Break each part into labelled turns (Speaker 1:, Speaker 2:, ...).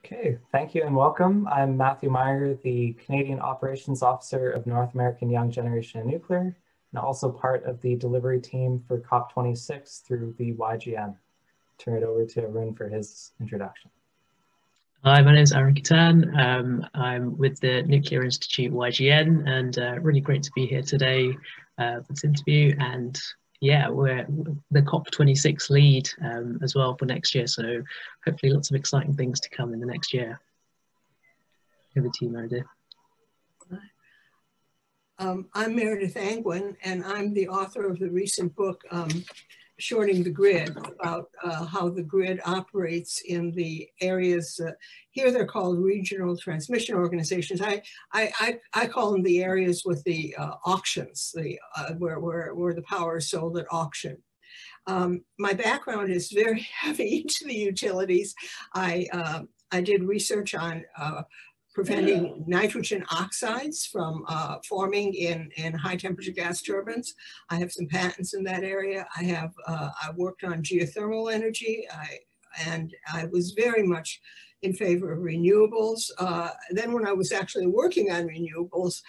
Speaker 1: Okay, thank you and welcome. I'm Matthew Meyer, the Canadian Operations Officer of North American Young Generation in Nuclear, and also part of the delivery team for COP26 through the YGN. Turn it over to Arun for his introduction.
Speaker 2: Hi, my name is Aaron Katan. I'm with the Nuclear Institute YGN, and really great to be here today for this interview. And yeah, we're the COP26 lead as well for next year. So hopefully lots of exciting things to come in the next year. Over to you, Meredith.
Speaker 3: I'm Meredith Angwin, and I'm the author of the recent book, Shorting the Grid, about how the grid operates in the areas, here they're called regional transmission organizations. I call them the areas with the auctions, where the power is sold at auction. My background is very heavy into the utilities. I did research on preventing nitrogen oxides from forming in high temperature gas turbines. I have some patents in that area. I worked on geothermal energy, and I was very much in favor of renewables. Then when I was actually working on renewables,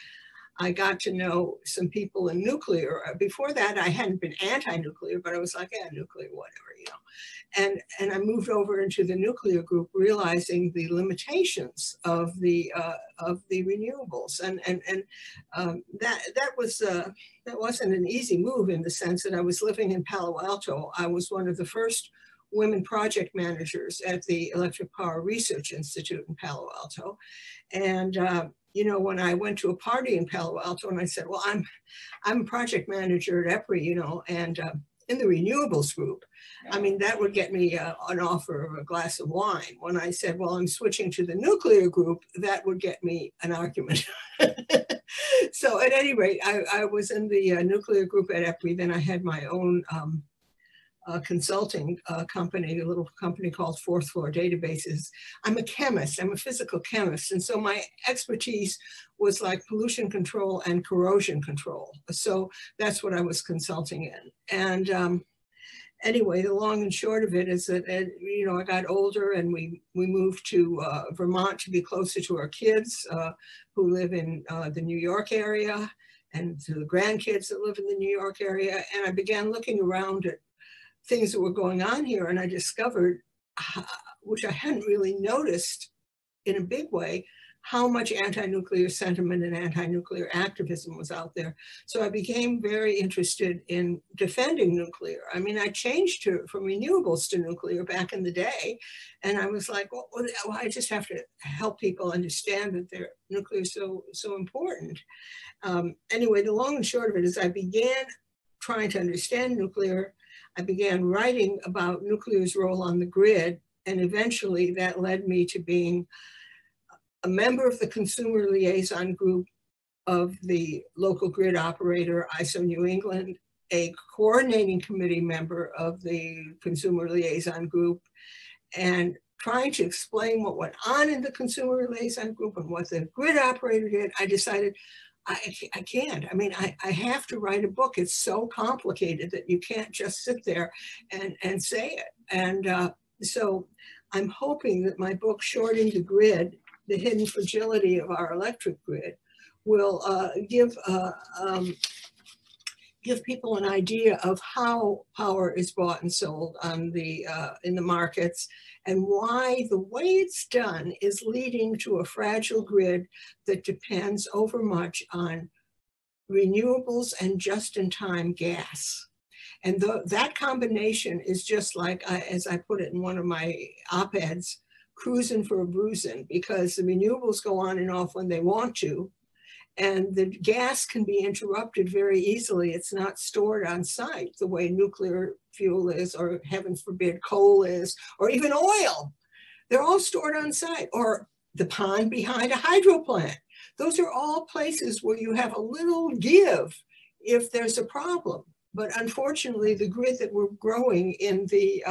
Speaker 3: I got to know some people in nuclear. Before that, I hadn't been anti-nuclear, but I was like, yeah, nuclear, whatever, you know. And I moved over into the nuclear group, realizing the limitations of the renewables, that wasn't an easy move, in the sense that I was living in Palo Alto. I was one of the first women project managers at the Electric Power Research Institute in Palo Alto, and you know, when I went to a party in Palo Alto and I said, well, I'm a project manager at EPRI, you know, and in the renewables group, I mean, that would get me an offer of a glass of wine. When I said, well, I'm switching to the nuclear group, that would get me an argument. So at any rate, I was in the nuclear group at EPRI. Then I had my own consulting company, a little company called Fourth Floor Databases. I'm a chemist, I'm a physical chemist. And so my expertise was like pollution control and corrosion control. So that's what I was consulting in. And anyway, the long and short of it is that, you know, I got older and we moved to Vermont to be closer to our kids who live in the New York area, and to the grandkids that live in the New York area. And I began looking around at things that were going on here, and I discovered, which I hadn't really noticed in a big way, how much anti-nuclear sentiment and anti-nuclear activism was out there. So I became very interested in defending nuclear. I mean, I changed from renewables to nuclear back in the day, and I was like, well, I just have to help people understand that nuclear is so important. Anyway, the long and short of it is I began trying to understand nuclear. I began writing about nuclear's role on the grid, and eventually that led me to being a member of the consumer liaison group of the local grid operator, ISO New England, a coordinating committee member of the consumer liaison group, and trying to explain what went on in the consumer liaison group and what the grid operator did. I decided, I can't. I mean, I have to write a book. It's so complicated that you can't just sit there and say it. And so I'm hoping that my book, Shorting the Grid, The Hidden Fragility of Our Electric Grid, will give people an idea of how power is bought and sold on in the markets, and why the way it's done is leading to a fragile grid that depends overmuch on renewables and just-in-time gas. And that combination is just like, as I put it in one of my op-eds, cruising for a bruising, because the renewables go on and off when they want to, and the gas can be interrupted very easily. It's not stored on site the way nuclear fuel is, or heaven forbid, coal is, or even oil. They're all stored on site, or the pond behind a hydro plant. Those are all places where you have a little give if there's a problem. But unfortunately, the grid that we're growing in the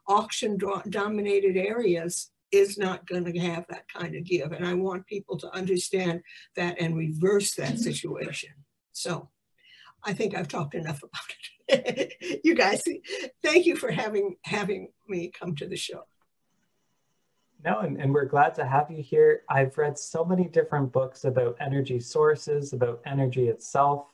Speaker 3: auction-dominated areas is not going to have that kind of give. And I want people to understand that and reverse that situation. So I think I've talked enough about it. You guys, thank you for having me come to the show.
Speaker 1: No, and we're glad to have you here. I've read so many different books about energy sources, about energy itself,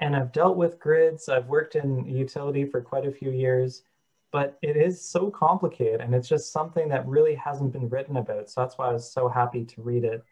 Speaker 1: and I've dealt with grids. I've worked in utility for quite a few years, but it is so complicated, and it's just something that really hasn't been written about. So that's why I was so happy to read it.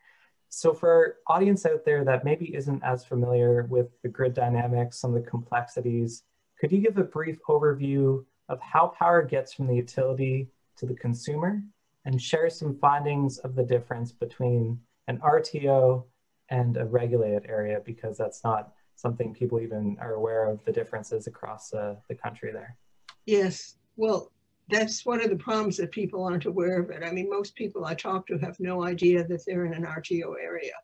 Speaker 1: So for our audience out there that maybe isn't as familiar with the grid dynamics, some of the complexities, could you give a brief overview of how power gets from the utility to the consumer, and share some findings of the difference between an RTO and a regulated area, because that's not something people even are aware of, the differences across the country there.
Speaker 3: Yes, well, that's one of the problems, that people aren't aware of it. I mean, most people I talk to have no idea that they're in an RTO area.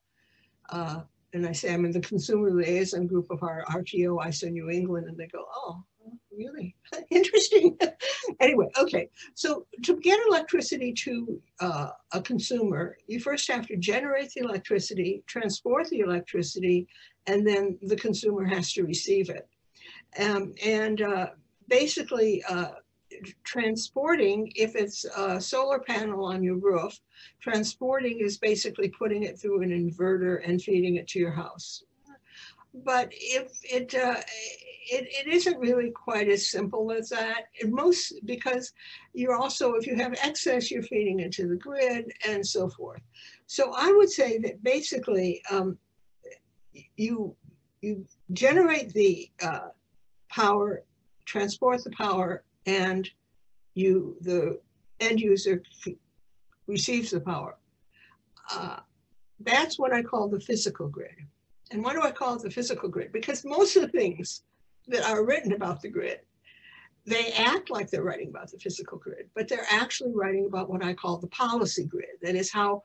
Speaker 3: And I say I'm in the consumer liaison group of our RTO, ISO New England, and they go, oh, really? Interesting. Anyway, okay. So to get electricity to a consumer, you first have to generate the electricity, transport the electricity, and then the consumer has to receive it. Basically, transporting, if it's a solar panel on your roof, transporting is basically putting it through an inverter and feeding it to your house. But if it isn't really quite as simple as that. Because you're also, if you have excess, you're feeding into the grid and so forth. So I would say that basically you generate the power, transport the power, and the end user receives the power. That's what I call the physical grid. And why do I call it the physical grid? Because most of the things that are written about the grid, they act like they're writing about the physical grid, but they're actually writing about what I call the policy grid. That is how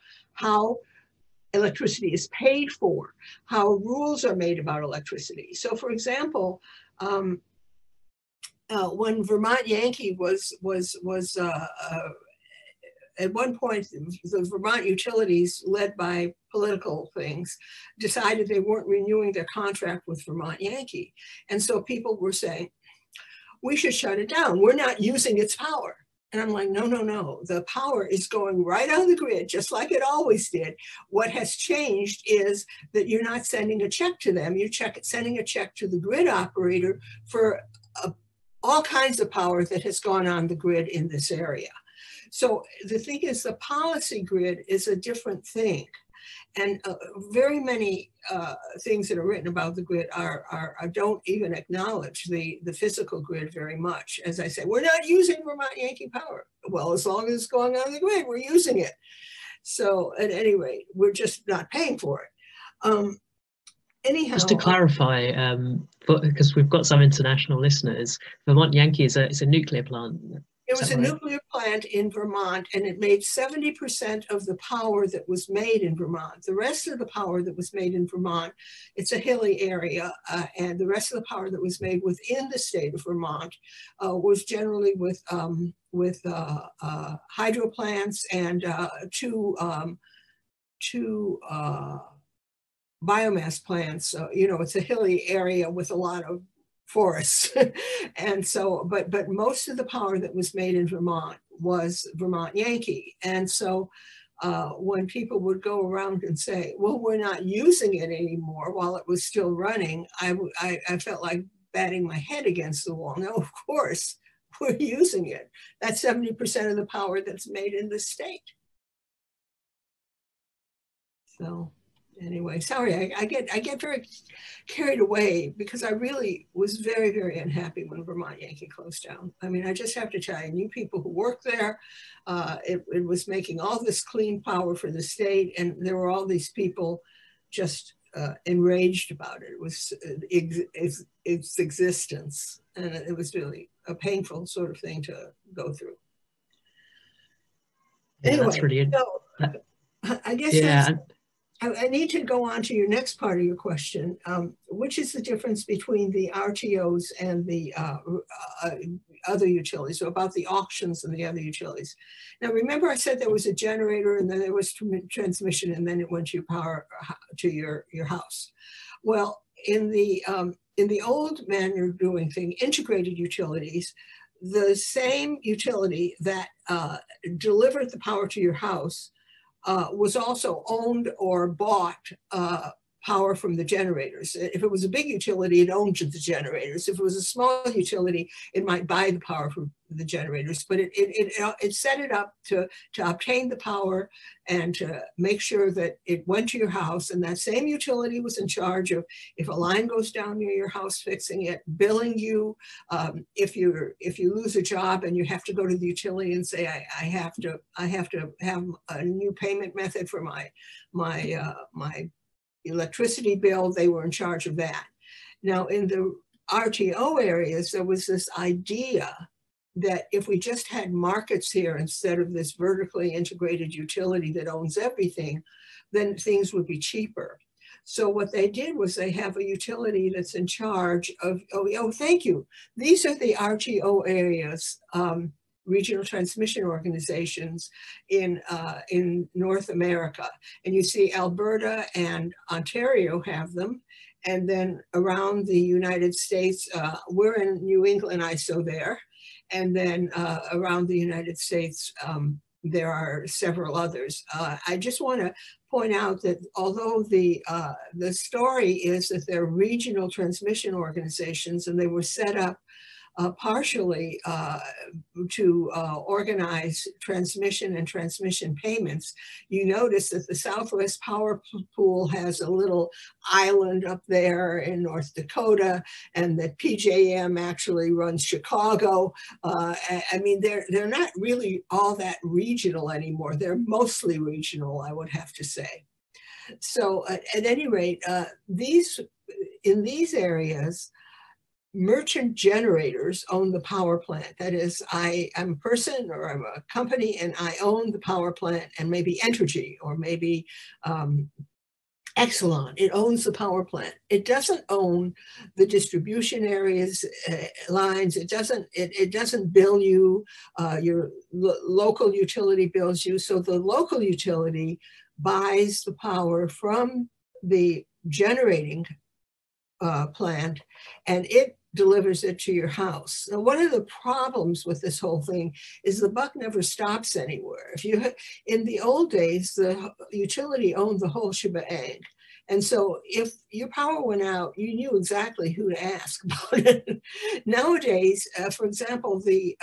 Speaker 3: electricity is paid for, how rules are made about electricity. So for example, when Vermont Yankee was at one point, the Vermont utilities, led by political things, decided they weren't renewing their contract with Vermont Yankee. And so people were saying, we should shut it down. We're not using its power. And I'm like, no, no, no. The power is going right on the grid, just like it always did. What has changed is that you're not sending a check to them. You're sending a check to the grid operator for all kinds of power that has gone on the grid in this area. So the thing is, the policy grid is a different thing. And very many things that are written about the grid don't even acknowledge the physical grid very much. As I say, we're not using Vermont Yankee power. Well, as long as it's going on the grid, we're using it. So at any rate, we're just not paying for it. Anyhow,
Speaker 2: just to clarify, because we've got some international listeners, Vermont Yankee is a nuclear plant.
Speaker 3: It was a nuclear plant in Vermont, and it made 70% of the power that was made in Vermont. The rest of the power that was made in Vermont, it's a hilly area, and the rest of the power that was made within the state of Vermont was generally with hydro plants and two biomass plants. You know, it's a hilly area with a lot of forests. And so, but most of the power that was made in Vermont was Vermont Yankee. And so when people would go around and say, well, we're not using it anymore while it was still running, I felt like batting my head against the wall. No, of course, we're using it. That's 70% of the power that's made in the state. So anyway, sorry, I get very carried away because I really was very, very unhappy when Vermont Yankee closed down. I mean, I just have to tell you, I knew people who worked there. It was making all this clean power for the state, and there were all these people just enraged about it. It was its existence, and it was really a painful sort of thing to go through.
Speaker 2: Yeah,
Speaker 3: anyway,
Speaker 2: that's really
Speaker 3: so I guess
Speaker 2: yeah.
Speaker 3: I need to go on to your next part of your question, which is the difference between the RTOs and the other utilities, so about the auctions and the other utilities. Now, remember I said there was a generator and then there was transmission and then it went to your power to your house. Well, in the old manner of doing things, integrated utilities, the same utility that delivered the power to your house was also owned or bought power from the generators. If it was a big utility, it owned the generators. If it was a small utility, it might buy the power from the generators. But it set it up to obtain the power and to make sure that it went to your house. And that same utility was in charge of, if a line goes down near your house, fixing it, billing you. If you lose a job and you have to go to the utility and say, I have to have a new payment method for my electricity bill, they were in charge of that. Now, in the RTO areas, there was this idea that if we just had markets here instead of this vertically integrated utility that owns everything, then things would be cheaper. So what they did was they have a utility that's in charge of, oh, thank you. These are the RTO areas, regional transmission organizations in North America. And you see Alberta and Ontario have them. And then around the United States, we're in New England ISO there. And then around the United States, there are several others. I just want to point out that although the story is that they're regional transmission organizations and they were set up partially to organize transmission and transmission payments, you notice that the Southwest Power Pool has a little island up there in North Dakota, and that PJM actually runs Chicago. I mean, they're not really all that regional anymore. They're mostly regional, I would have to say. So at any rate, in these areas, merchant generators own the power plant. That is, I'm a person or I'm a company and I own the power plant, and maybe Entergy or maybe Exelon, it owns the power plant. It doesn't own the distribution areas, lines. It doesn't bill you, your local utility bills you. So the local utility buys the power from the generating plant, and it delivers it to your house. Now, one of the problems with this whole thing is the buck never stops anywhere. In the old days, the utility owned the whole shebang. And so if your power went out, you knew exactly who to ask about it. Nowadays, for example, the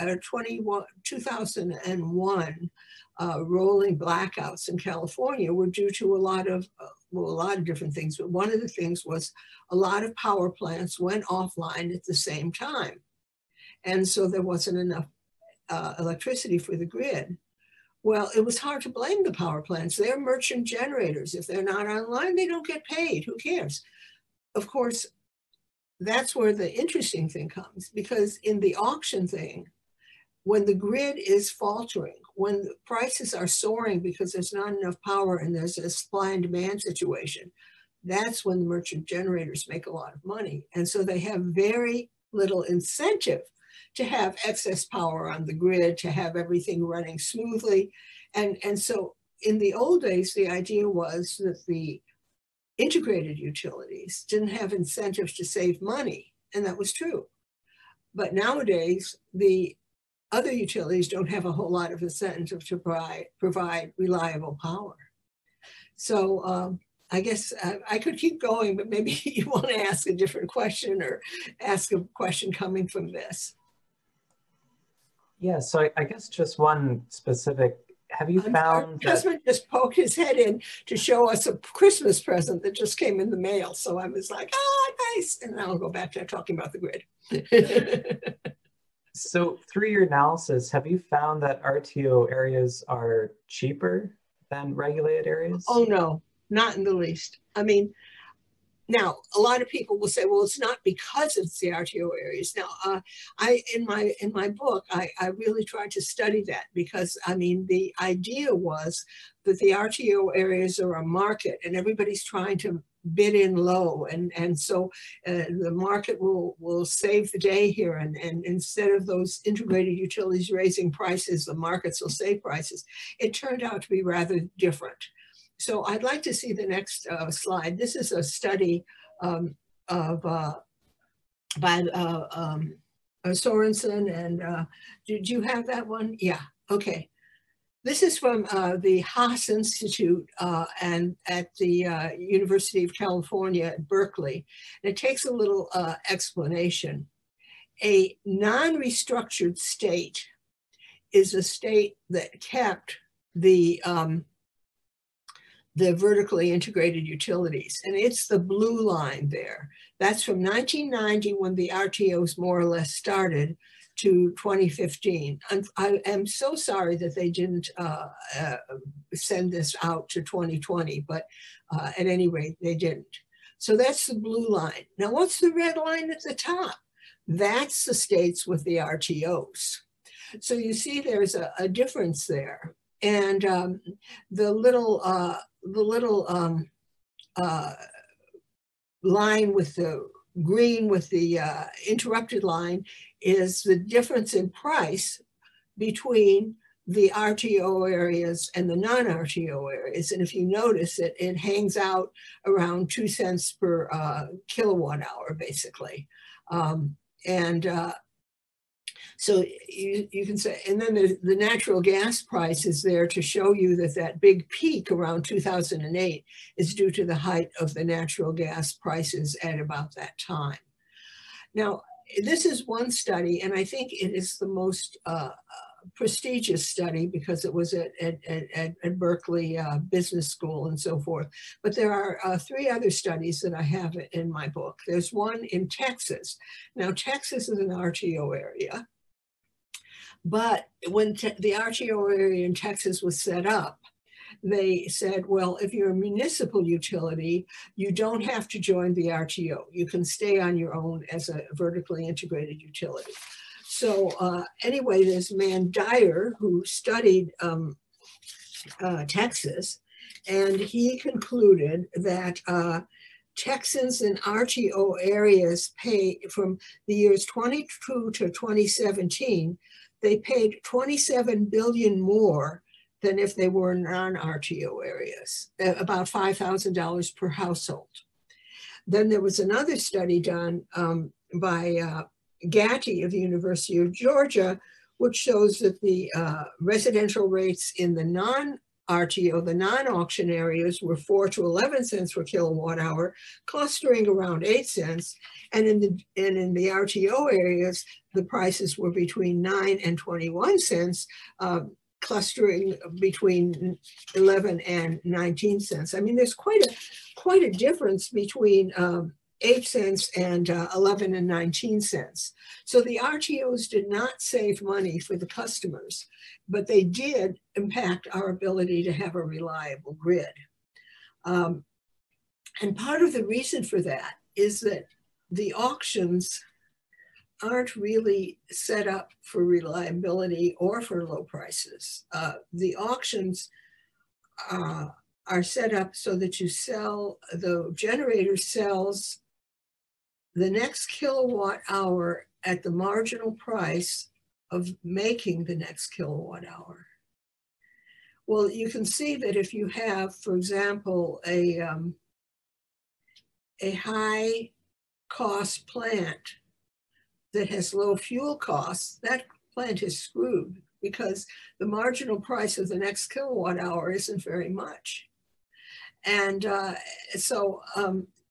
Speaker 3: 2001 rolling blackouts in California were due to a lot of different things, but one of the things was a lot of power plants went offline at the same time. And so there wasn't enough electricity for the grid. Well, it was hard to blame the power plants. They're merchant generators. If they're not online, they don't get paid. Who cares? Of course, that's where the interesting thing comes, because in the auction thing, when the grid is faltering, when the prices are soaring because there's not enough power and there's a supply and demand situation, that's when the merchant generators make a lot of money. And so they have very little incentive to have excess power on the grid, to have everything running smoothly. And so in the old days, the idea was that the integrated utilities didn't have incentives to save money, and that was true. But nowadays, the other utilities don't have a whole lot of incentive to provide reliable power. So I guess I could keep going, but maybe you want to ask a different question or ask a question coming from this.
Speaker 1: Yeah, so I guess just one specific, have you found
Speaker 3: that— My husband just poked his head in to show us a Christmas present that just came in the mail. So I was like, oh, nice. And now I'll go back to talking about the grid.
Speaker 1: So through your analysis, have you found that RTO areas are cheaper than regulated areas?
Speaker 3: Oh, no, not in the least. I mean, now, a lot of people will say, well, it's not because it's the RTO areas. Now, in my book, I really tried to study that, because, I mean, the idea was that the RTO areas are a market and everybody's trying to bid in low. And so the market will save the day here. And instead of those integrated utilities raising prices, the markets will save prices. It turned out to be rather different. So I'd like to see the next slide. This is a study by Sorensen, and did you have that one? Yeah, okay. This is from the Haas Institute and at the University of California at Berkeley. And it takes a little explanation. A non-restructured state is a state that kept the vertically integrated utilities. And it's the blue line there. That's from 1990 when the RTOs more or less started to 2015. I am so sorry that they didn't send this out to 2020, but at any rate, they didn't. So that's the blue line. Now, what's the red line at the top? That's the states with the RTOs. So you see there's a difference there. And the little line with the green with the interrupted line is the difference in price between the RTO areas and the non-RTO areas. And if you notice it, it hangs out around 2 cents per kilowatt hour, basically. So you can say, and then the natural gas price is there to show you that that big peak around 2008 is due to the height of the natural gas prices at about that time. Now, this is one study, and I think it is the most prestigious study because it was at Berkeley Business School and so forth. But there are 3 other studies that I have in my book. There's one in Texas. Now, Texas is an RTO area. But when the RTO area in Texas was set up, they said, well, if you're a municipal utility, you don't have to join the RTO. You can stay on your own as a vertically integrated utility. So anyway, there's a man, Dyer, who studied Texas, and he concluded that Texans in RTO areas pay from the years 22 to 2017, they paid $27 billion more than if they were non-RTO areas, about $5,000 per household. Then there was another study done by Gatti of the University of Georgia, which shows that the residential rates in the non-RTO, the non-auction areas, were 4 to 11 cents per kilowatt hour, clustering around 8 cents. And in the RTO areas, the prices were between 9 and 21 cents, clustering between 11 and 19 cents. I mean, there's quite a difference between 8 cents and 11 and 19 cents. So the RTOs did not save money for the customers, but they did impact our ability to have a reliable grid. And part of the reason for that is that the auctions aren't really set up for reliability or for low prices. The auctions are set up so that the generator sells the next kilowatt hour at the marginal price of making the next kilowatt hour. Well, you can see that if you have, for example, a high cost plant that has low fuel costs, that plant is screwed because the marginal price of the next kilowatt hour isn't very much. And so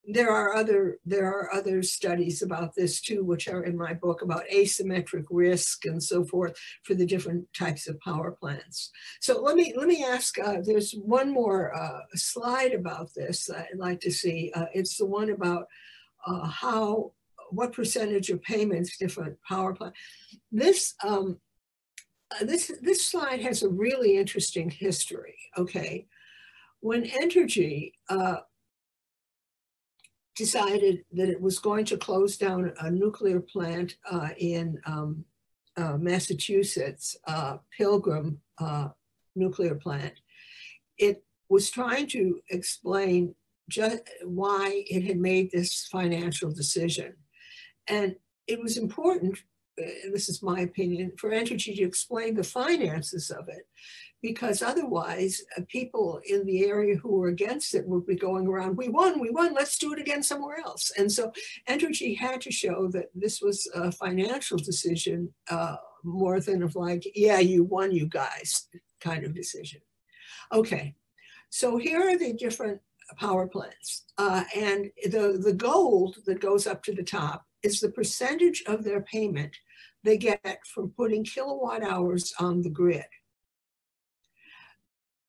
Speaker 3: there are other studies about this too, which are in my book, about asymmetric risk and so forth for the different types of power plants. So let me ask, there's one more slide about this that I'd like to see. It's the one about what percentage of payments different power plants. This slide has a really interesting history, okay? When Entergy decided that it was going to close down a nuclear plant in Massachusetts, Pilgrim nuclear plant, it was trying to explain just why it had made this financial decision. And it was important this is my opinion, for Entergy to explain the finances of it, because otherwise people in the area who were against it would be going around, we won, let's do it again somewhere else. And so Entergy had to show that this was a financial decision more than of like, yeah, you won, you guys, kind of decision. Okay, so here are the different power plants. And the gold that goes up to the top is the percentage of their payment they get from putting kilowatt hours on the grid.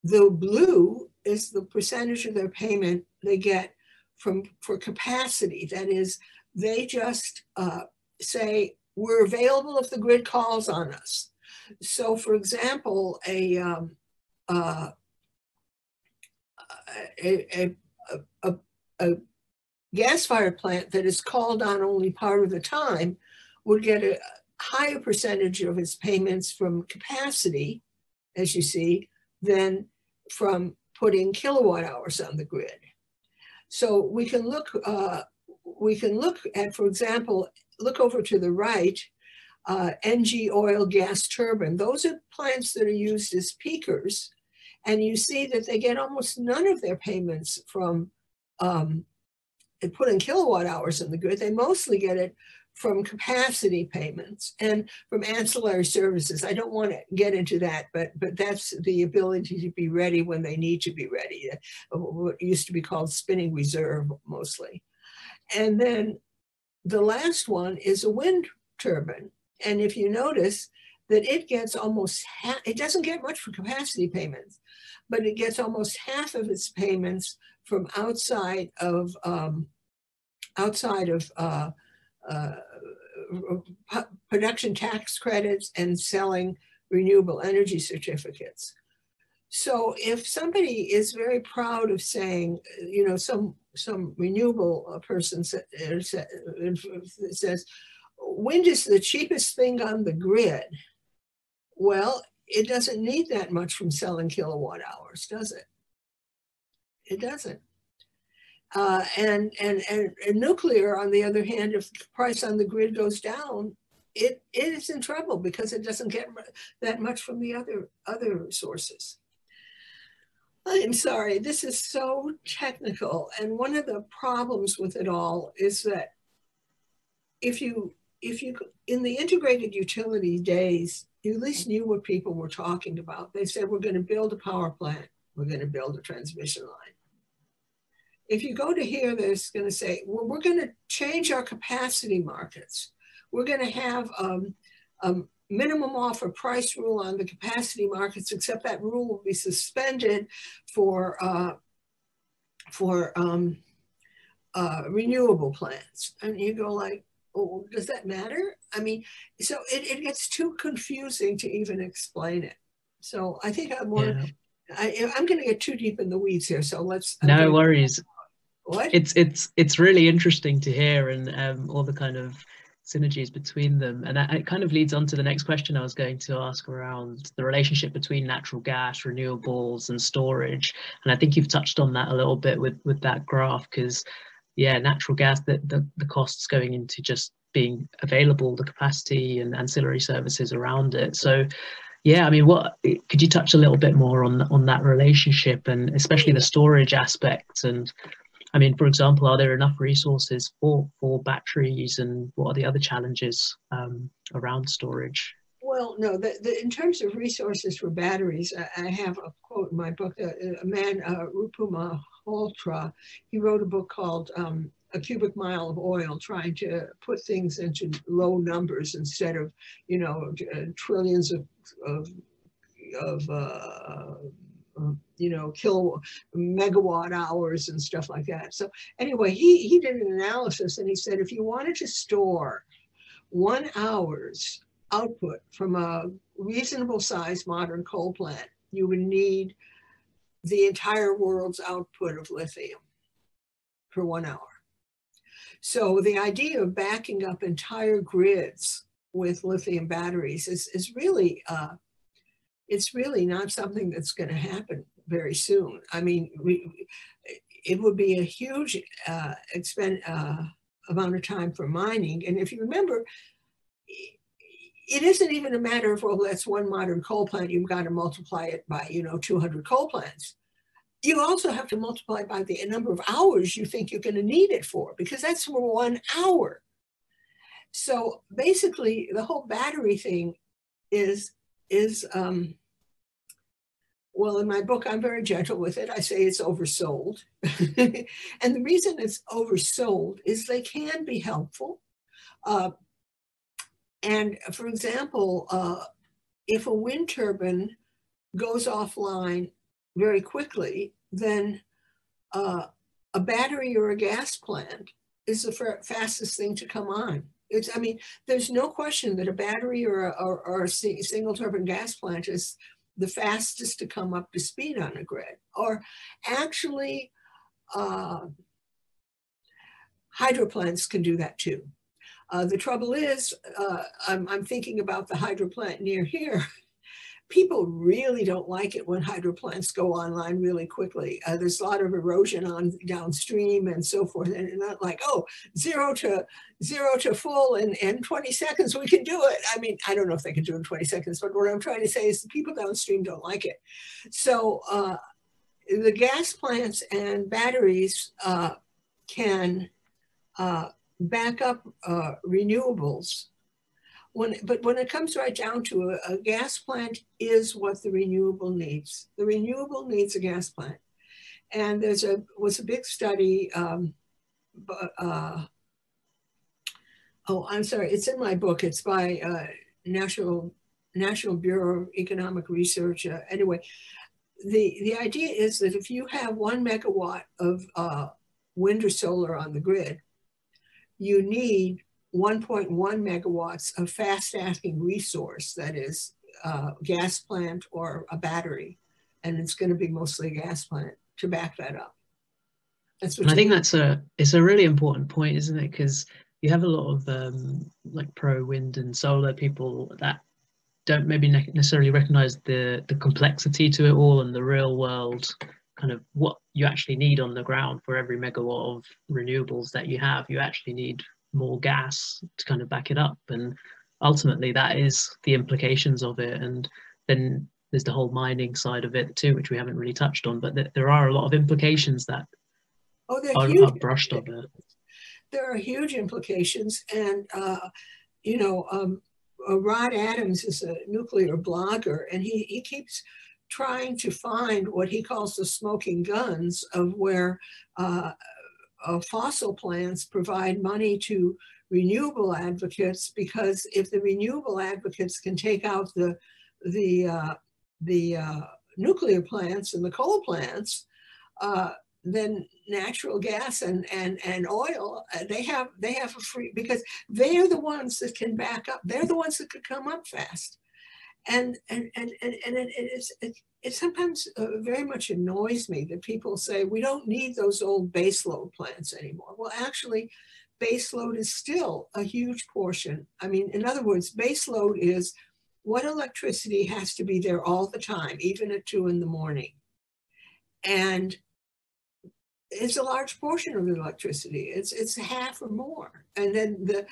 Speaker 3: The blue is the percentage of their payment they get for capacity. That is, they just say, we're available if the grid calls on us. So for example, a gas-fired plant that is called on only part of the time would get a higher percentage of its payments from capacity, as you see, than from putting kilowatt hours on the grid. So we can look at, for example, look over to the right, NG oil gas turbine. Those are plants that are used as peakers. And you see that they get almost none of their payments from putting kilowatt hours in the grid. They mostly get it from capacity payments and from ancillary services. I don't want to get into that, but that's the ability to be ready when they need to be ready. What used to be called spinning reserve mostly. And then the last one is a wind turbine. And if you notice that it gets almost half, it doesn't get much for capacity payments, but it gets almost half of its payments from outside of production tax credits and selling renewable energy certificates. So if somebody is very proud of saying, you know, some renewable person says, wind is the cheapest thing on the grid, well, it doesn't need that much from selling kilowatt hours, does it? It doesn't. And nuclear, on the other hand, if the price on the grid goes down, it is in trouble because it doesn't get that much from the other sources. I'm sorry, this is so technical. And one of the problems with it all is that if you in the integrated utility days, you at least knew what people were talking about. They said, we're going to build a power plant. We're going to build a transmission line. If you go to here, they're going to say, well, we're going to change our capacity markets. We're going to have a minimum offer price rule on the capacity markets, except that rule will be suspended for renewable plants. And you go like, oh, does that matter? I mean, so it gets too confusing to even explain it. So I think I'm going to get too deep in the weeds here. So let's.
Speaker 2: No worries.
Speaker 3: What?
Speaker 2: It's really interesting to hear, and all the kind of synergies between them. And it kind of leads on to the next question I was going to ask around the relationship between natural gas, renewables, and storage. And I think you've touched on that a little bit with that graph, because yeah, natural gas, the costs going into just being available, the capacity and ancillary services around it. So yeah, I mean, could you touch a little bit more on that relationship, and especially the storage aspect? And I mean, for example, are there enough resources for batteries, and what are the other challenges around storage?
Speaker 3: Well, no, in terms of resources for batteries, I have a quote in my book. A man, Rupuma Holtra, he wrote a book called A Cubic Mile of Oil, trying to put things into low numbers instead of, you know, trillions of you know, megawatt hours and stuff like that. So anyway, he did an analysis, and he said, if you wanted to store 1 hour's output from a reasonable sized modern coal plant, you would need the entire world's output of lithium for 1 hour. So the idea of backing up entire grids with lithium batteries is really, it's really not something that's going to happen very soon. I mean, it would be a huge amount of time for mining. And if you remember, it isn't even a matter of, well, that's one modern coal plant, you've got to multiply it by, 200 coal plants. You also have to multiply by the number of hours you think you're going to need it for, because that's for 1 hour. So basically, the whole battery thing is well, in my book, I'm very gentle with it. I say it's oversold. And the reason it's oversold is they can be helpful. And for example, if a wind turbine goes offline very quickly, then a battery or a gas plant is the fastest thing to come on. I mean, there's no question that a battery or a single turbine gas plant is the fastest to come up to speed on a grid. Or actually, hydro plants can do that too. The trouble is, I'm thinking about the hydro plant near here. People really don't like it when hydro plants go online really quickly. There's a lot of erosion on downstream and so forth, and not like, oh, zero to full in 20 seconds, we can do it. I mean, I don't know if they can do it in 20 seconds, but what I'm trying to say is the people downstream don't like it. So the gas plants and batteries can back up renewables. But when it comes right down to a gas plant is what the renewable needs. The renewable needs a gas plant. And was a big study, oh, I'm sorry, it's in my book. It's by National Bureau of Economic Research. Anyway, the idea is that if you have 1 megawatt of wind or solar on the grid, you need 1.1 megawatts of fast-acting resource, that is gas plant or a battery. And it's going to be mostly a gas plant to back that up. That's what
Speaker 2: I think it's a really important point, isn't it? Because you have a lot of like pro wind and solar people that don't maybe necessarily recognize the complexity to it all and the real world kind of what you actually need on the ground. For every megawatt of renewables that you have, you actually need more gas to kind of back it up, and ultimately that is the implications of it. And then there's the whole mining side of it too, which we haven't really touched on, but there are a lot of implications that are brushed over.
Speaker 3: There are huge implications, and Rod Adams is a nuclear blogger, and he keeps trying to find what he calls the smoking guns of where fossil plants provide money to renewable advocates, because if the renewable advocates can take out the nuclear plants and the coal plants, then natural gas and oil, they have a free, because they're the ones that can back up. They're the ones that could come up fast. And it sometimes very much annoys me that people say we don't need those old baseload plants anymore. Well, actually, baseload is still a huge portion. I mean, in other words, baseload is what electricity has to be there all the time, even at 2 in the morning. And it's a large portion of the electricity. It's half or more. And then the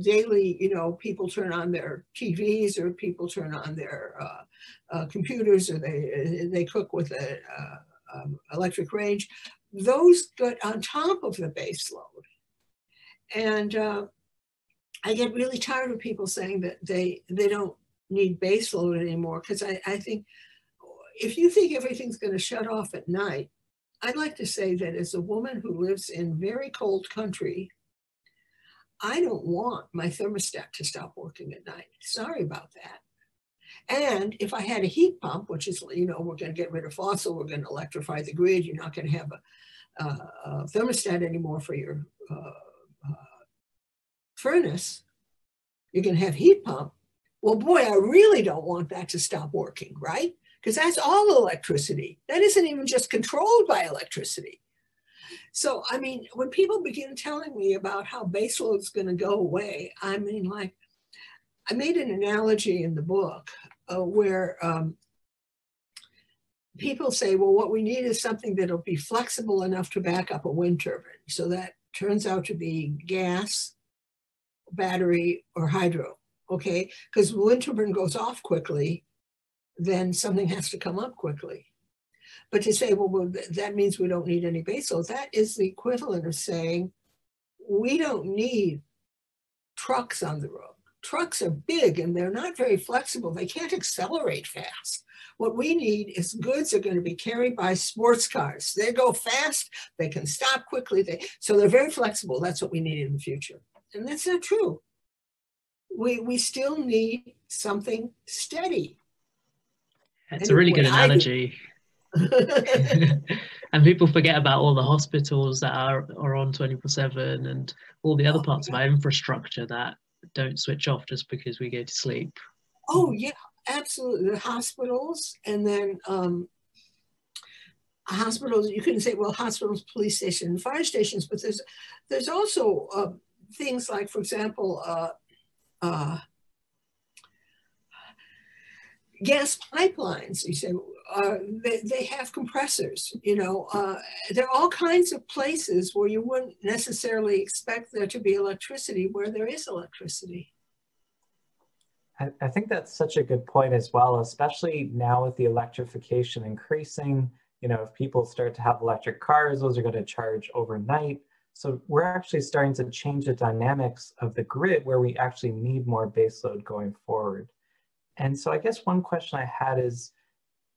Speaker 3: daily, people turn on their TVs, or people turn on their computers, or they cook with an electric range. Those get on top of the base load. And I get really tired of people saying that they don't need base load anymore, because I think if you think everything's going to shut off at night, I'd like to say that as a woman who lives in very cold country, I don't want my thermostat to stop working at night. Sorry about that. And if I had a heat pump, which is, we're going to get rid of fossil, we're going to electrify the grid, you're not going to have a thermostat anymore for your furnace, you're going to have heat pump. Well, boy, I really don't want that to stop working, right? Because that's all electricity. That isn't even just controlled by electricity. So, I mean, when people begin telling me about how baseload is going to go away, I mean, like, I made an analogy in the book where people say, well, what we need is something that'll be flexible enough to back up a wind turbine. So that turns out to be gas, battery, or hydro. okay? Because when wind turbine goes off quickly, then something has to come up quickly. But to say, well, that means we don't need any baseload, that is the equivalent of saying we don't need trucks on the road. Trucks are big and they're not very flexible. They can't accelerate fast. What we need is goods are going to be carried by sports cars. They go fast, they can stop quickly. So they're very flexible. That's what we need in the future. And that's not true. We still need something steady.
Speaker 2: It's a really good analogy. And people forget about all the hospitals that are on 24/7 and all the other parts of our infrastructure that don't switch off just because we go to sleep.
Speaker 3: Oh yeah, absolutely. The hospitals, and then hospitals, you can say, well, hospitals, police stations, fire stations, but there's also things like, for example, gas pipelines. You say they have compressors, you know. There are all kinds of places where you wouldn't necessarily expect there to be electricity where there is electricity.
Speaker 1: I think that's such a good point as well, especially now with the electrification increasing. You know, if people start to have electric cars, those are going to charge overnight. So we're actually starting to change the dynamics of the grid where we actually need more baseload going forward. And so I guess one question I had is,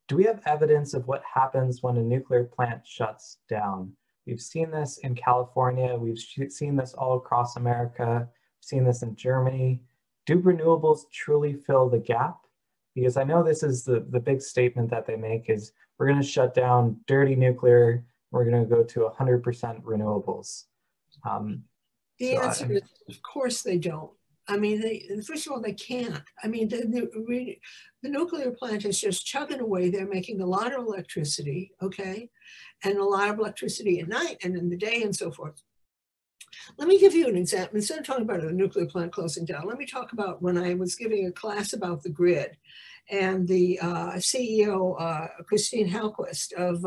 Speaker 1: do we have evidence of what happens when a nuclear plant shuts down? We've seen this in California. We've seen this all across America. We've seen this in Germany. Do renewables truly fill the gap? Because I know this is the big statement that they make is, we're going to shut down dirty nuclear. We're going to go to 100% renewables.
Speaker 3: The answer is, of course they don't. I mean, first of all, they can't. I mean, the nuclear plant is just chugging away. They're making a lot of electricity, okay? And a lot of electricity at night and in the day and so forth. Let me give you an example. Instead of talking about a nuclear plant closing down, let me talk about when I was giving a class about the grid. And the CEO, Christine Halquist of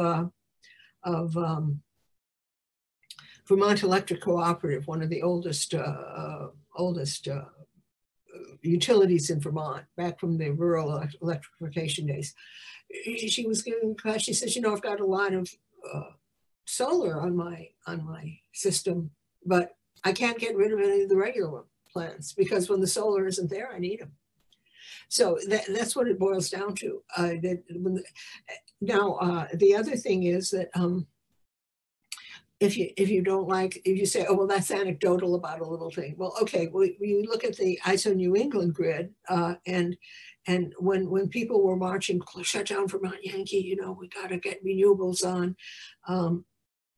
Speaker 3: Vermont Electric Cooperative, one of the oldest utilities in Vermont, back from the rural electrification days. She was giving a class. She says, you know, I've got a lot of solar on my system, but I can't get rid of any of the regular plants because when the solar isn't there, I need them. So that's what it boils down to. Now, the other thing is that if you don't like, if you say, oh, well, that's anecdotal about a little thing. Well, okay, we look at the ISO New England grid, and when people were marching, shut down Vermont Yankee, you know, we got to get renewables on.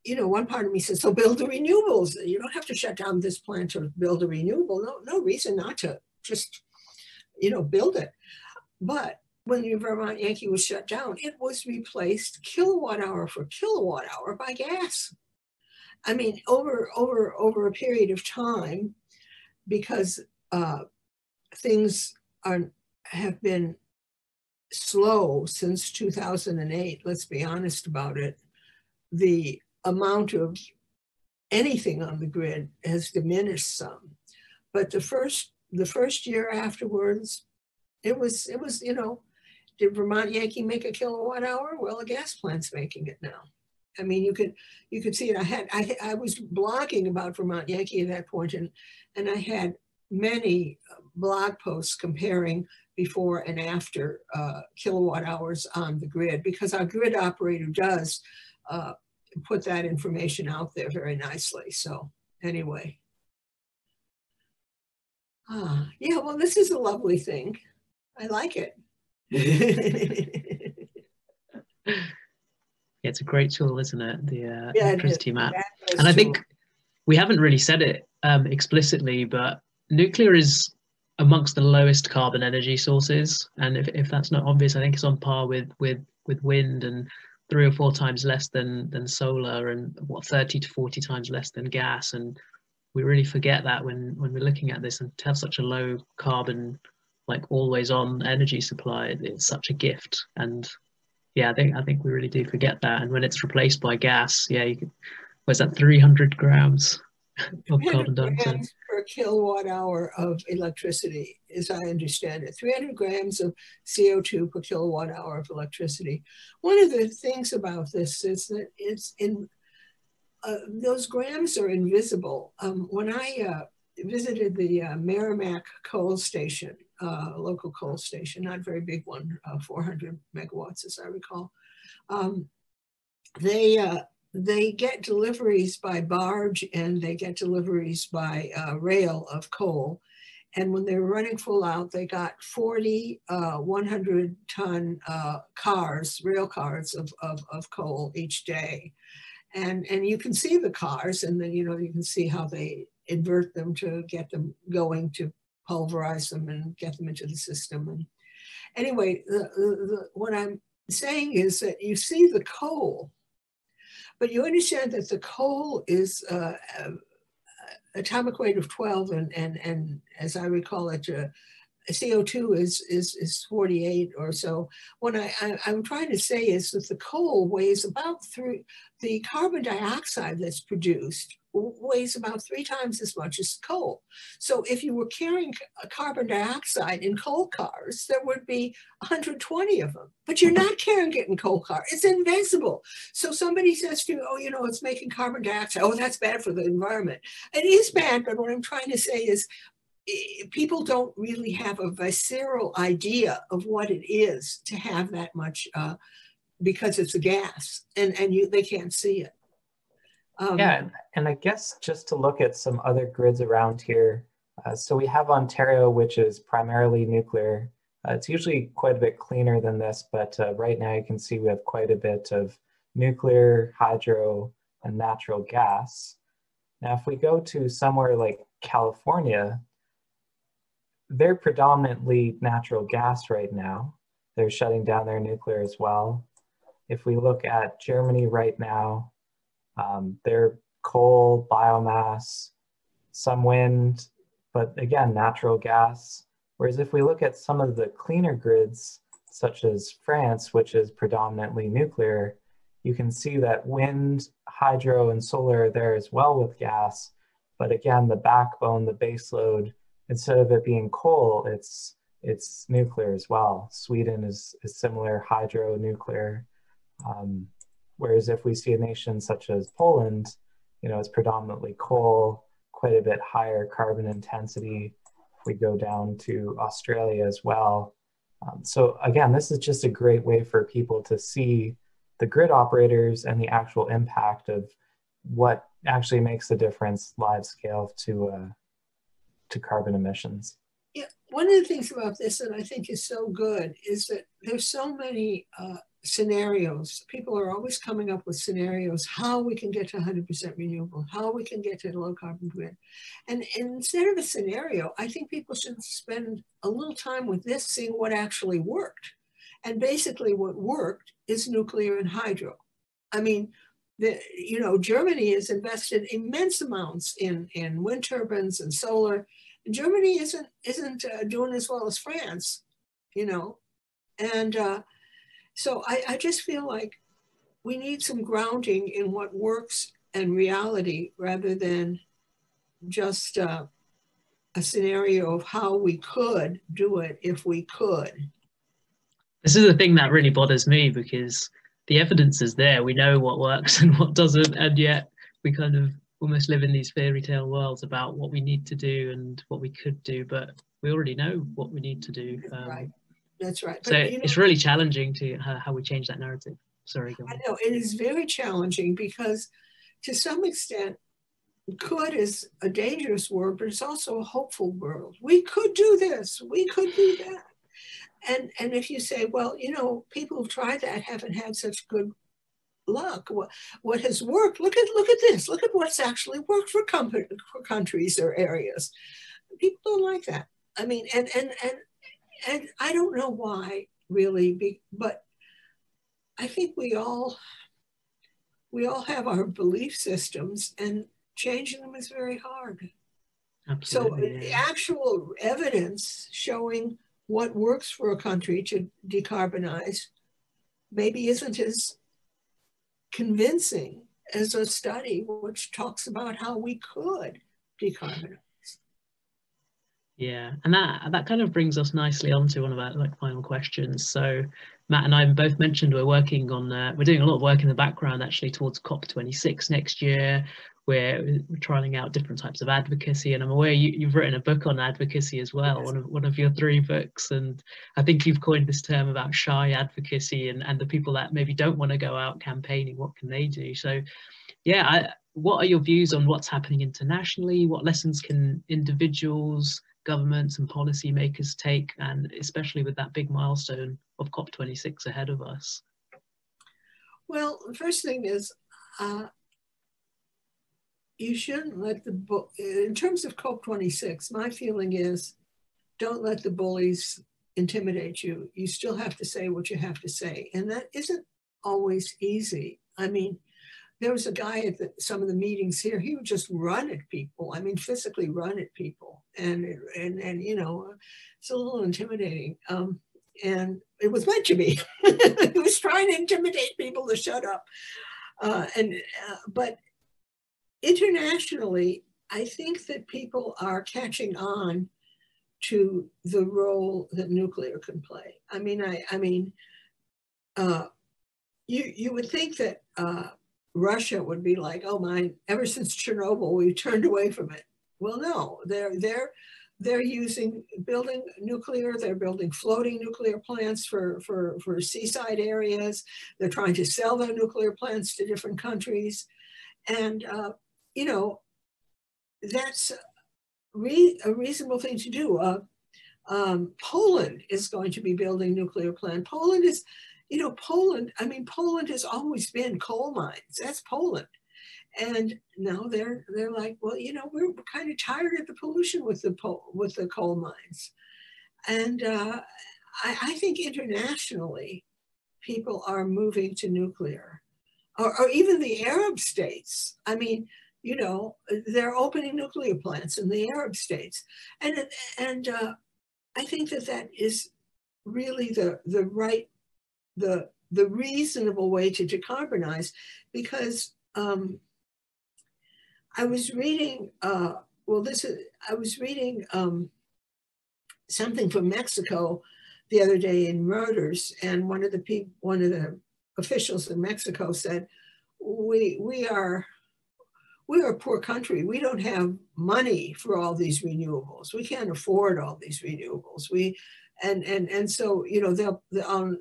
Speaker 3: You know, one part of me says, so build the renewables. You don't have to shut down this plant to build a renewable. No reason not to. Just, you know, build it. But when the Vermont Yankee was shut down, it was replaced kilowatt hour for kilowatt hour by gas. I mean, over a period of time, because things have been slow since 2008. Let's be honest about it. The amount of anything on the grid has diminished some, but the first year afterwards, it was, you know, did Vermont Yankee make a kilowatt hour? Well, a gas plant's making it now. I mean, you could see it. I was blogging about Vermont Yankee at that point, and I had many blog posts comparing before and after kilowatt hours on the grid, because our grid operator does put that information out there very nicely. So anyway. Yeah, well, this is a lovely thing. I like it.
Speaker 2: Yeah, it's a great tool, isn't it? The
Speaker 3: yeah,
Speaker 2: electricity map. And I think we haven't really said it explicitly, but nuclear is amongst the lowest carbon energy sources. And if that's not obvious, I think it's on par with wind, and 3 or 4 times less than solar, and what, 30 to 40 times less than gas. And we really forget that when we're looking at this, and to have such a low carbon, like always on energy supply, it's such a gift. And yeah, I think we really do forget that. And when it's replaced by gas, yeah, where's that 300 grams of carbon dioxide
Speaker 3: per kilowatt hour of electricity, as I understand it, 300 grams of CO2 per kilowatt hour of electricity. One of the things about this is that those grams are invisible. When I visited the Merrimack coal station, local coal station, not a very big one, 400 megawatts as I recall, they get deliveries by barge and they get deliveries by rail of coal. And when they were running full out, they got 40 100-ton cars, rail cars of coal each day. And you can see the cars, and then, you can see how they invert them to get them going, to pulverize them and get them into the system. And anyway, what I'm saying is that you see the coal, but you understand that the coal is atomic weight of 12, and as I recall it, CO2 is 48 or so. What I'm trying to say is that the coal weighs about the carbon dioxide that's produced weighs about 3 times as much as coal. So if you were carrying carbon dioxide in coal cars, there would be 120 of them, but you're not carrying it in coal car. It's invisible. So somebody says to you, oh, it's making carbon dioxide. Oh, that's bad for the environment. It is bad, but what I'm trying to say is people don't really have a visceral idea of what it is to have that much because it's a gas and they can't see it.
Speaker 1: Yeah, and I guess just to look at some other grids around here. So we have Ontario, which is primarily nuclear. It's usually quite a bit cleaner than this, but right now you can see we have quite a bit of nuclear, hydro, and natural gas. Now, if we go to somewhere like California, they're predominantly natural gas right now. They're shutting down their nuclear as well. If we look at Germany right now, they're coal, biomass, some wind, but again, natural gas. Whereas if we look at some of the cleaner grids, such as France, which is predominantly nuclear, you can see that wind, hydro, and solar are there as well with gas. But again, the backbone, the base load, instead of it being coal, it's nuclear as well. Sweden is similar, hydro, nuclear. Whereas if we see a nation such as Poland, it's predominantly coal, quite a bit higher carbon intensity. If we go down to Australia as well. So again, this is just a great way for people to see the grid operators and the actual impact of what actually makes the difference live scale to carbon emissions.
Speaker 3: Yeah, one of the things about this that I think is so good is that there's so many scenarios. People are always coming up with scenarios, how we can get to 100% renewable, how we can get to a low carbon grid. And instead of a scenario, I think people should spend a little time with this, seeing what actually worked. And basically what worked is nuclear and hydro. I mean, Germany has invested immense amounts in wind turbines and solar. And Germany isn't doing as well as France, and so I just feel like we need some grounding in what works and reality rather than just a scenario of how we could do it if we could.
Speaker 2: This is the thing that really bothers me, because the evidence is there. We know what works and what doesn't, and yet we kind of almost live in these fairy tale worlds about what we need to do and what we could do, but we already know what we need to do.
Speaker 3: Right. That's right.
Speaker 2: But, so it's really challenging to how we change that narrative. Sorry, go on.
Speaker 3: I know, it is very challenging because to some extent, could is a dangerous word, but it's also a hopeful word. We could do this, we could do that. And if you say, well, people who've tried that haven't had such good luck. What has worked, look at this, look at what's actually worked for countries or areas. People don't like that. I mean, and I don't know why really, but I think we all have our belief systems, and changing them is very hard.
Speaker 2: Absolutely,
Speaker 3: so
Speaker 2: yeah.
Speaker 3: Actual evidence showing what works for a country to decarbonize maybe isn't as convincing as a study which talks about how we could decarbonize.
Speaker 2: Yeah, and that kind of brings us nicely onto one of our final questions. So Matt and I both mentioned we're working on we're doing a lot of work in the background actually towards COP26 next year. We're trialing out different types of advocacy, and I'm aware you've written a book on advocacy as well, one of your 3 books, and I think you've coined this term about shy advocacy and the people that maybe don't want to go out campaigning, what can they do? So yeah, what are your views on what's happening internationally? What lessons can individuals, governments and policymakers take, and especially with that big milestone of COP26 ahead of us?
Speaker 3: Well, the first thing is you shouldn't let in terms of COP26, my feeling is don't let the bullies intimidate you. You still have to say what you have to say. And that isn't always easy. I mean, there was a guy at some of the meetings here, he would just run at people. I mean, physically run at people. And you know, it's a little intimidating. And it was meant to be. He was trying to intimidate people to shut up. But internationally, I think that people are catching on to the role that nuclear can play. I mean, you would think that Russia would be like, oh my, ever since Chernobyl, we turned away from it. Well, no, they're building nuclear, they're building floating nuclear plants for seaside areas. They're trying to sell their nuclear plants to different countries. And, you know, that's a reasonable thing to do. Poland is going to be building nuclear plant. Poland is, you know, Poland has always been coal mines. That's Poland. And now they're like, well, you know, we're kind of tired of the pollution with the coal mines. And I think internationally, people are moving to nuclear, or even the Arab states. I mean, you know, they're opening nuclear plants in the Arab states. And I think that is really the reasonable way to decarbonize, because I was reading something from Mexico the other day in Reuters, and one of the officials in Mexico said, we are a poor country. We don't have money for all these renewables. We can't afford all these renewables. And so, you know,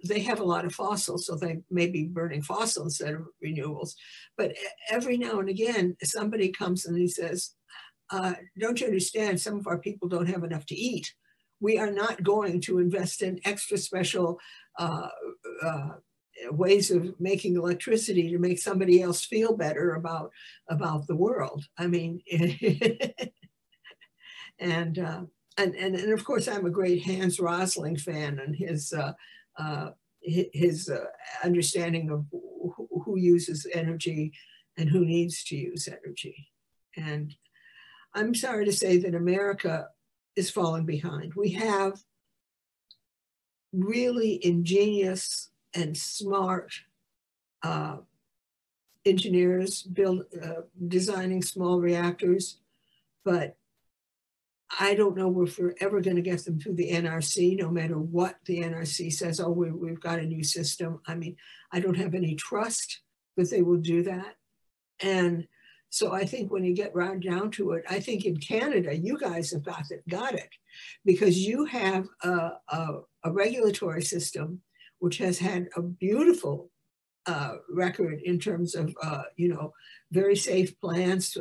Speaker 3: they have a lot of fossils, so they may be burning fossil instead of renewables. But every now and again, somebody comes and he says, don't you understand, some of our people don't have enough to eat. We are not going to invest in extra special ways of making electricity to make somebody else feel better about the world. I mean, and of course, I'm a great Hans Rosling fan, and his understanding of who uses energy and who needs to use energy. And I'm sorry to say that America is falling behind. We have really ingenious and smart engineers designing small reactors, but I don't know if we're ever going to get them through the NRC, no matter what the NRC says. Oh, we've got a new system. I mean, I don't have any trust that they will do that. And so I think when you get right down to it, I think in Canada, you guys have got it, because you have a regulatory system which has had a beautiful record in terms of, you know, very safe plants,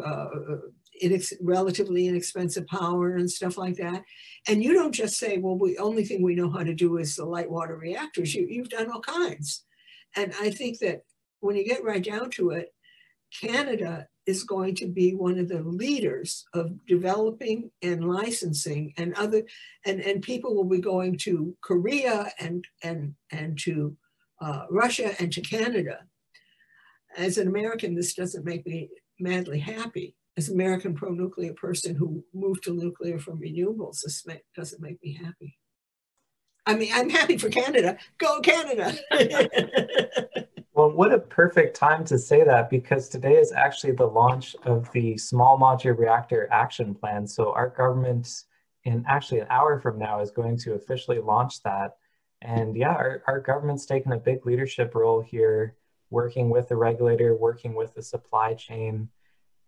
Speaker 3: relatively inexpensive power and stuff like that. And you don't just say, well, the only thing we know how to do is the light water reactors. You've done all kinds. And I think that when you get right down to it, Canada is going to be one of the leaders of developing and licensing, and people will be going to Korea and to Russia and to Canada. As an American, this doesn't make me madly happy. As an American pro-nuclear person who moved to nuclear from renewables, this doesn't make me happy. I mean, I'm happy for Canada. Go Canada!
Speaker 1: Well, what a perfect time to say that, because today is actually the launch of the Small Modular Reactor Action Plan. So our government in actually an hour from now is going to officially launch that. And yeah, our government's taken a big leadership role here, working with the regulator, working with the supply chain.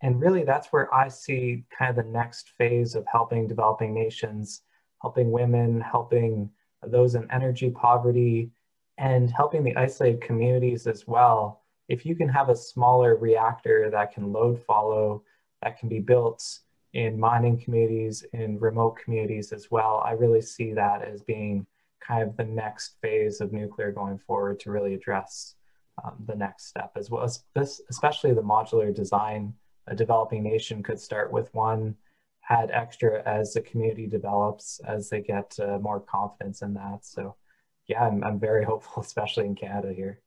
Speaker 1: And really that's where I see kind of the next phase of helping developing nations, helping women, helping those in energy poverty, and helping the isolated communities as well. If you can have a smaller reactor that can load follow, that can be built in mining communities, in remote communities as well, I really see that as being kind of the next phase of nuclear going forward to really address the next step, as well as this, especially the modular design. A developing nation could start with one, add extra as the community develops, as they get more confidence in that. So yeah, I'm very hopeful, especially in Canada here.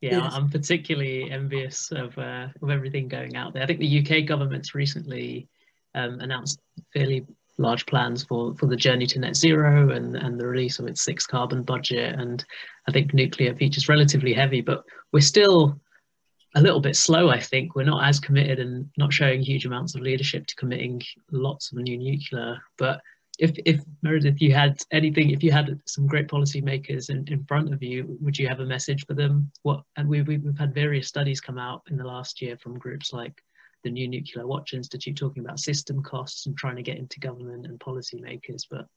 Speaker 2: Yeah, I'm particularly envious of everything going out there. I think the UK government's recently announced fairly large plans for the journey to net zero and the release of its 6th carbon budget. And I think nuclear features relatively heavy, but we're still a little bit slow, I think. We're not as committed and not showing huge amounts of leadership to committing lots of new nuclear. But if Meredith, you had anything, if you had some great policymakers in front of you, would you have a message for them? And we've had various studies come out in the last year from groups like the New Nuclear Watch Institute talking about system costs and trying to get into government and policymakers. But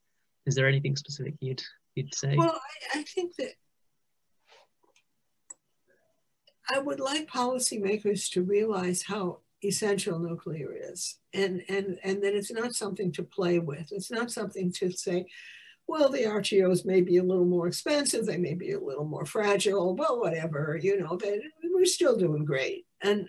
Speaker 2: is there anything specific you'd say?
Speaker 3: Well, I think that I would like policymakers to realize how essential nuclear is, and that it's not something to play with. It's not something to say, well, the RTOs may be a little more expensive, they may be a little more fragile, well, whatever, you know, we're still doing great. And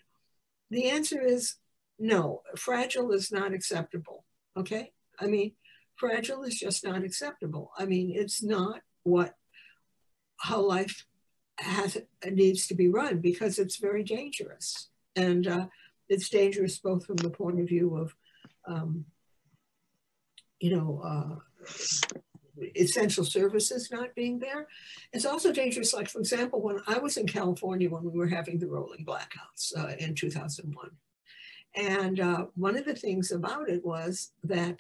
Speaker 3: the answer is no, fragile is not acceptable, okay? I mean, fragile is just not acceptable. I mean, it's not how life needs to be run, because it's very dangerous. And it's dangerous both from the point of view of, essential services not being there. It's also dangerous, like, for example, when I was in California when we were having the rolling blackouts in 2001. And one of the things about it was that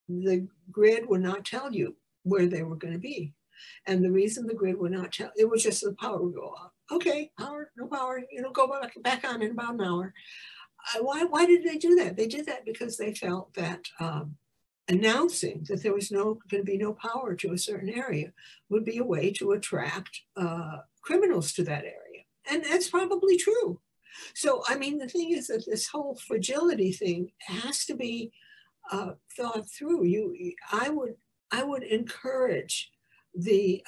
Speaker 3: the grid would not tell you where they were going to be. And the reason the grid would not tell, it was just the power would go off. Okay, power, no power, go back on in about an hour. Why did they do that? They did that because they felt that announcing that there was going to be no power to a certain area would be a way to attract criminals to that area. And that's probably true. So, I mean, the thing is that this whole fragility thing has to be thought through. I would encourage the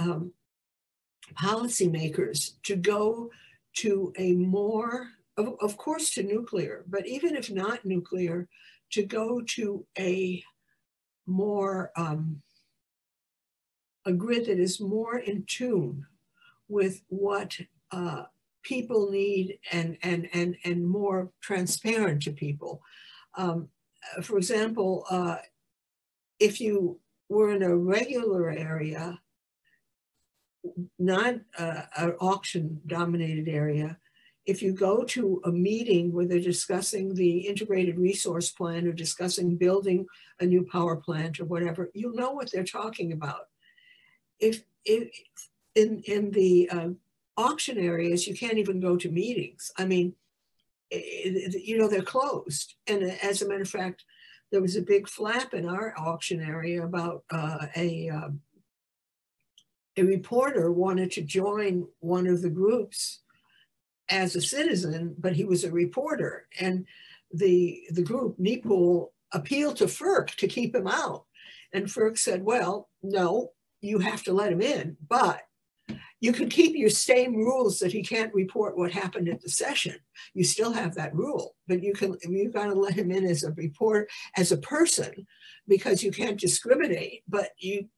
Speaker 3: policymakers to go to a more, of course, to nuclear, but even if not nuclear, to go to a more, a grid that is more in tune with what people need and more transparent to people. For example, if you were in a regular area, not an auction-dominated area, if you go to a meeting where they're discussing the integrated resource plan or discussing building a new power plant or whatever, you'll know what they're talking about. If in the auction areas, you can't even go to meetings. I mean, they're closed. And as a matter of fact, there was a big flap in our auction area about a reporter wanted to join one of the groups as a citizen, but he was a reporter. And the group, NEPOOL, appealed to FERC to keep him out. And FERC said, well, no, you have to let him in, but you can keep your same rules that he can't report what happened at the session. You still have that rule, but you've got to let him in as a reporter, as a person, because you can't discriminate, but you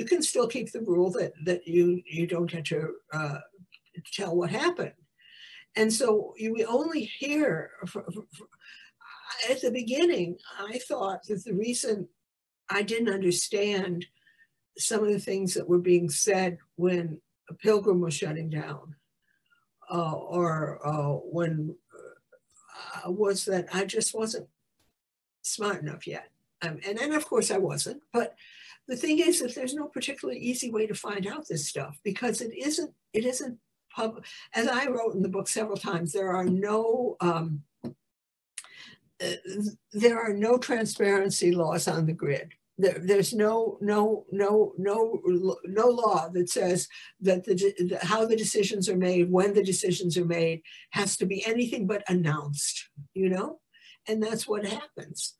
Speaker 3: can still keep the rule that you don't get to tell what happened. And so we only hear, at the beginning, I thought that the reason I didn't understand some of the things that were being said when Pilgrim was shutting down, or when was that I just wasn't smart enough yet. And of course I wasn't, but the thing is that there's no particularly easy way to find out this stuff, because it isn't as I wrote in the book several times, there are no transparency laws on the grid. There's no law that says that how the decisions are made, when the decisions are made, has to be anything but announced, you know? And that's what happens.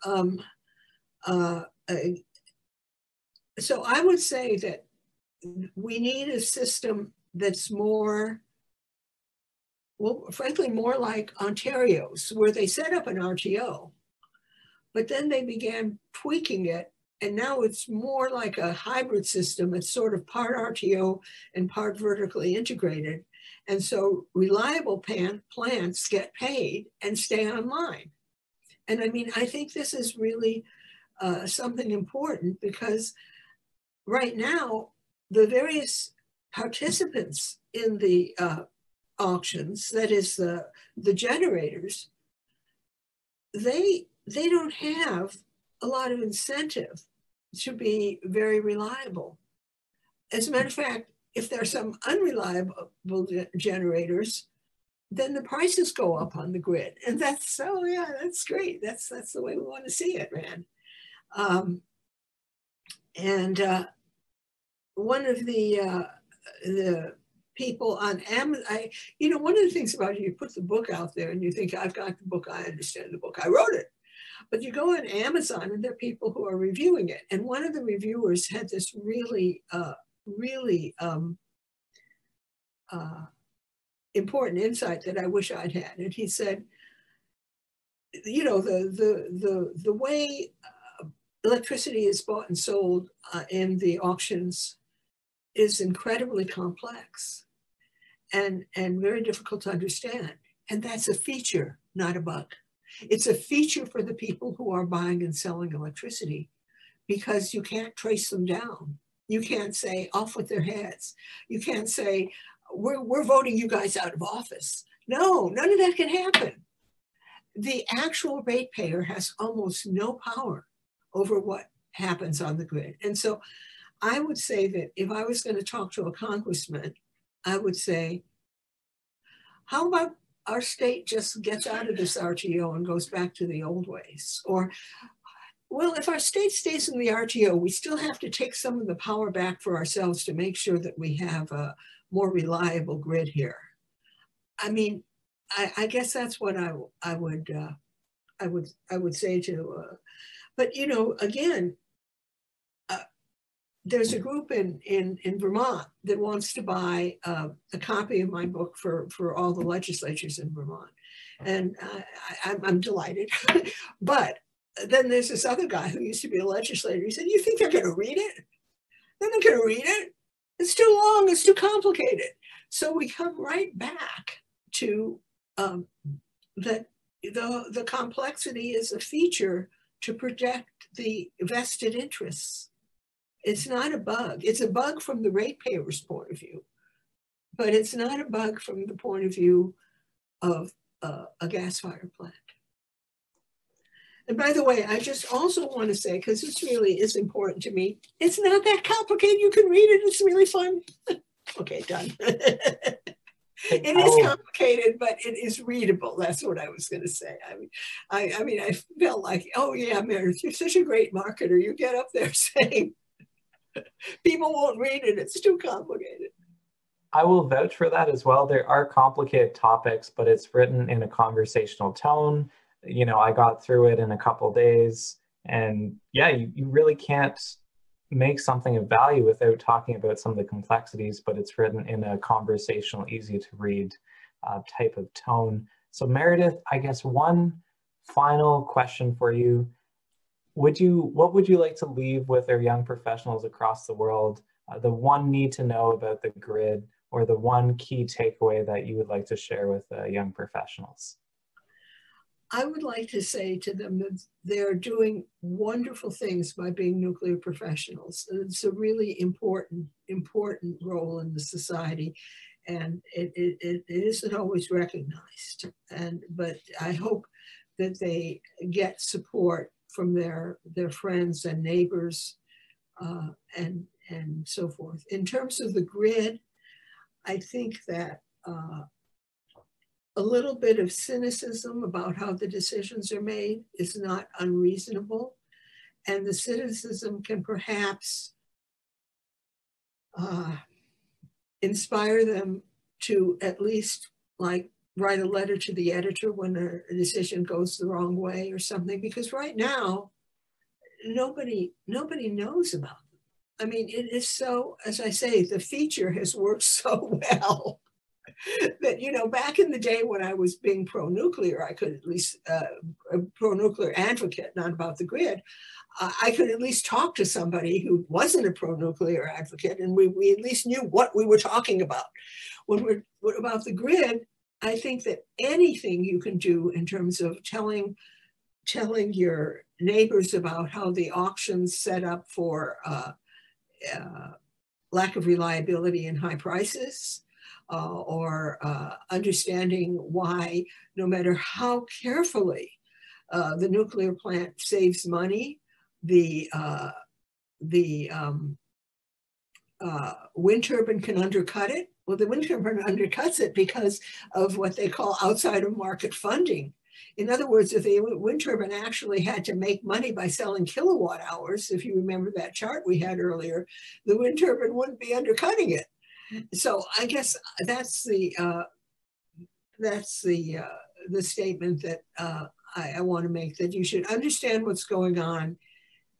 Speaker 3: So I would say that we need a system that's more, well, frankly, more like Ontario's, where they set up an RTO, but then they began tweaking it. And now it's more like a hybrid system. It's sort of part RTO and part vertically integrated. And so reliable plants get paid and stay online. And I mean, I think this is really something important, because right now, the various participants in the auctions, that is the generators, they don't have a lot of incentive to be very reliable. As a matter of fact, if there are some unreliable generators, then the prices go up on the grid. And that's, oh yeah, that's great. That's the way we want to see it, man. One of the people on Amazon, you know, one of the things about it, you put the book out there and you think, I've got the book, I understand the book, I wrote it. But you go on Amazon and there are people who are reviewing it. And one of the reviewers had this really, important insight that I wish I'd had. And he said, you know, the way electricity is bought and sold in the auctions is incredibly complex and very difficult to understand. And that's a feature, not a bug. It's a feature for the people who are buying and selling electricity, because you can't trace them down. You can't say off with their heads. You can't say, we're voting you guys out of office. No, none of that can happen. The actual ratepayer has almost no power over what happens on the grid. And so I would say that if I was going to talk to a congressman, I would say, how about our state just gets out of this RTO and goes back to the old ways? Or, well, if our state stays in the RTO, we still have to take some of the power back for ourselves to make sure that we have a more reliable grid here. I mean, I guess that's what I would say to, but you know, again, there's a group in Vermont that wants to buy a copy of my book for all the legislatures in Vermont. And I'm delighted. But then there's this other guy who used to be a legislator. He said, you think they're going to read it? They're not going to read it. It's too long. It's too complicated. So we come right back to that the complexity is a feature to protect the vested interests. It's not a bug. It's a bug from the ratepayer's point of view, but it's not a bug from the point of view of a gas-fired plant. And by the way, I just also want to say, because this really is important to me, it's not that complicated. You can read it. It's really fun. Okay, done. It is complicated, but it is readable. That's what I was going to say. I mean, I felt like, oh yeah, Meredith, you're such a great marketer. You get up there saying, people won't read it. It's too complicated.
Speaker 1: I will vouch for that as well. There are complicated topics, but it's written in a conversational tone. You know, I got through it in a couple of days, and yeah, you really can't make something of value without talking about some of the complexities, but it's written in a conversational, easy to read type of tone. So Meredith, I guess one final question for you. What would you like to leave with our young professionals across the world? The one need to know about the grid, or the one key takeaway that you would like to share with young professionals?
Speaker 3: I would like to say to them that they're doing wonderful things by being nuclear professionals. It's a really important role in the society, and it isn't always recognized. But I hope that they get support from their friends and neighbors and so forth. In terms of the grid, I think that a little bit of cynicism about how the decisions are made is not unreasonable. And the cynicism can perhaps inspire them to at least like write a letter to the editor when a decision goes the wrong way or something, because right now, nobody knows about them. I mean, it is so, as I say, the feature has worked so well that, you know, back in the day when I was being pro-nuclear, I could at least, a pro-nuclear advocate, not about the grid, I could at least talk to somebody who wasn't a pro-nuclear advocate, and we at least knew what we were talking about. When we're about the grid, I think that anything you can do in terms of telling your neighbors about how the auction's set up for lack of reliability and high prices, or understanding why, no matter how carefully the nuclear plant saves money, the wind turbine can undercut it. Well, the wind turbine undercuts it because of what they call outside of market funding. In other words, if the wind turbine actually had to make money by selling kilowatt hours, if you remember that chart we had earlier, the wind turbine wouldn't be undercutting it. So I guess that's the statement that I want to make, that you should understand what's going on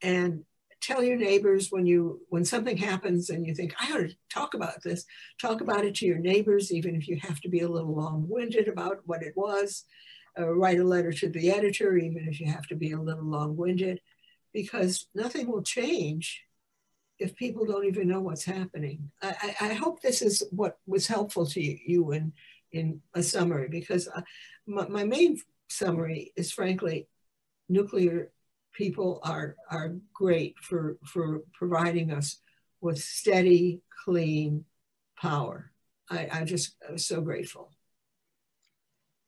Speaker 3: and tell your neighbors when something happens and you think, I ought to talk about this, talk about it to your neighbors, even if you have to be a little long-winded about what it was. Write a letter to the editor, even if you have to be a little long-winded, because nothing will change if people don't even know what's happening. I hope this is what was helpful to you in a summary, because my main summary is, frankly, nuclear people are great for providing us with steady, clean power. I was so grateful.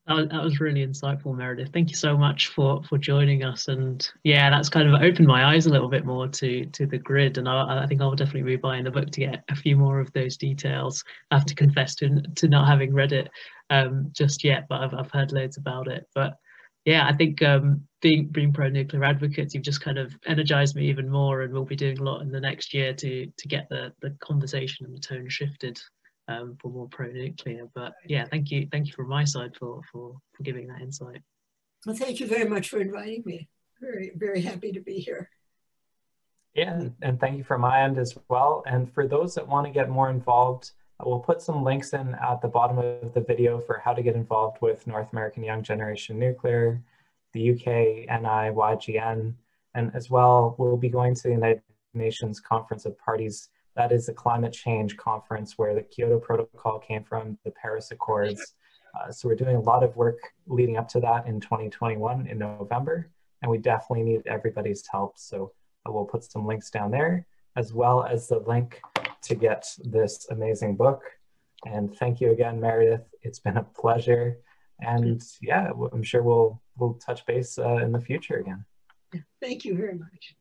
Speaker 2: That was really insightful, Meredith. Thank you so much for joining us. And yeah, that's kind of opened my eyes a little bit more to the grid. And I think I'll definitely be buying the book to get a few more of those details. I have to confess to not having read it just yet, but I've heard loads about it. But yeah, I think being pro-nuclear advocates, you've just kind of energized me even more, and we'll be doing a lot in the next year to get the conversation and the tone shifted for more pro-nuclear. But yeah, thank you from my side for giving that insight.
Speaker 3: Well, thank you very much for inviting me. Very, very happy to be here.
Speaker 1: Yeah, and thank you from my end as well. And for those that want to get more involved, we'll put some links in at the bottom of the video for how to get involved with North American Young Generation Nuclear, the UK, NI, YGN, and as well, we'll be going to the United Nations Conference of Parties. That is a climate change conference where the Kyoto Protocol came from, the Paris Accords. So we're doing a lot of work leading up to that in 2021 in November, and we definitely need everybody's help. So we'll put some links down there, as well as the link to get this amazing book. And thank you again, Meredith. It's been a pleasure. And yeah, I'm sure we'll touch base in the future again.
Speaker 3: Thank you very much.